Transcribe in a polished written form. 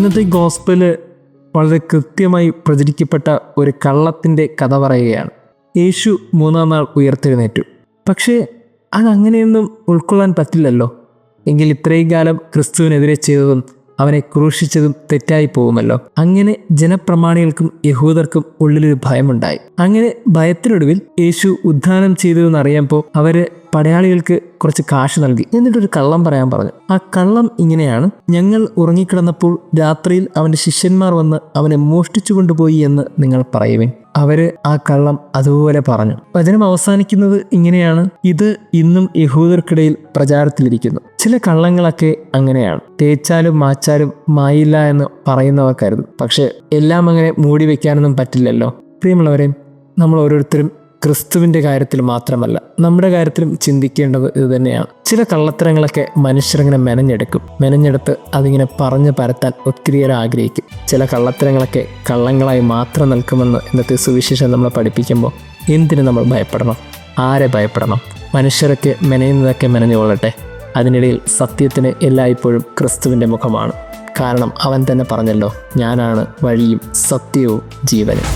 ഇന്നത്തെ ഗോസ്പല് വളരെ കൃത്യമായി പ്രചരിക്കപ്പെട്ട ഒരു കള്ളത്തിൻ്റെ കഥ പറയുകയാണ്. യേശു 3-ാം നാൾ ഉയർത്തെഴുന്നേറ്റു. പക്ഷേ അതങ്ങനെയൊന്നും ഉൾക്കൊള്ളാൻ പറ്റില്ലല്ലോ. എങ്കിൽ ഇത്രയും കാലം ക്രിസ്തുവിനെതിരെ ചെയ്തതും അവനെ ക്രൂശിച്ചതും തെറ്റായി പോകുമല്ലോ. അങ്ങനെ ജനപ്രമാണികൾക്കും യഹൂദർക്കും ഉള്ളിലൊരു ഭയമുണ്ടായി. അങ്ങനെ ഭയത്തിനൊടുവിൽ യേശു ഉദ്ധാനം ചെയ്തതെന്ന് അറിയുമ്പോൾ അവര് പടയാളികൾക്ക് കുറച്ച് കാശ് നൽകി. എന്നിട്ടൊരു കള്ളം പറയാൻ പറഞ്ഞു. ആ കള്ളം ഇങ്ങനെയാണ്: ഞങ്ങൾ ഉറങ്ങിക്കിടന്നപ്പോൾ രാത്രിയിൽ അവൻ്റെ ശിഷ്യന്മാർ വന്ന് അവനെ മോഷ്ടിച്ചു കൊണ്ടുപോയി എന്ന് നിങ്ങൾ പറയുവിൻ. അവര് ആ കള്ളം അതുപോലെ പറഞ്ഞു. വചനം അവസാനിക്കുന്നത് ഇങ്ങനെയാണ്: ഇത് ഇന്നും യഹൂദർക്കിടയിൽ പ്രചാരത്തിലിരിക്കുന്നു. ചില കള്ളങ്ങളൊക്കെ അങ്ങനെയാണ്. തേച്ചാലും മാച്ചാലും മായില്ല എന്ന് പറയുന്നവർ കരുതും. പക്ഷെ എല്ലാം അങ്ങനെ മൂടി വെക്കാനൊന്നും പറ്റില്ലല്ലോ. പ്രിയമുള്ളവരെ, നമ്മൾ ഓരോരുത്തരും ക്രിസ്തുവിൻ്റെ കാര്യത്തിൽ മാത്രമല്ല നമ്മുടെ കാര്യത്തിലും ചിന്തിക്കേണ്ടത് ഇത് തന്നെയാണ്. ചില കള്ളത്തരങ്ങളൊക്കെ മനുഷ്യരിങ്ങനെ മെനഞ്ഞെടുത്ത് അതിങ്ങനെ പറഞ്ഞ് പരത്താൻ ഒത്തിരിയേറെ ആഗ്രഹിക്കും. ചില കള്ളത്തരങ്ങളൊക്കെ കള്ളങ്ങളായി മാത്രം നിൽക്കുമെന്ന് ഇന്നത്തെ സുവിശേഷം നമ്മളെ പഠിപ്പിക്കുമ്പോൾ എന്തിന് നമ്മൾ ഭയപ്പെടണം? ആരെ ഭയപ്പെടണം? മനുഷ്യരൊക്കെ മെനയുന്നതൊക്കെ മെനഞ്ഞുകൊള്ളട്ടെ. അതിനിടയിൽ സത്യത്തിന് എല്ലായ്പ്പോഴും ക്രിസ്തുവിൻ്റെ മുഖമാണ്. കാരണം അവൻ തന്നെ പറഞ്ഞല്ലോ, ഞാനാണ് വഴിയും സത്യവും ജീവനും.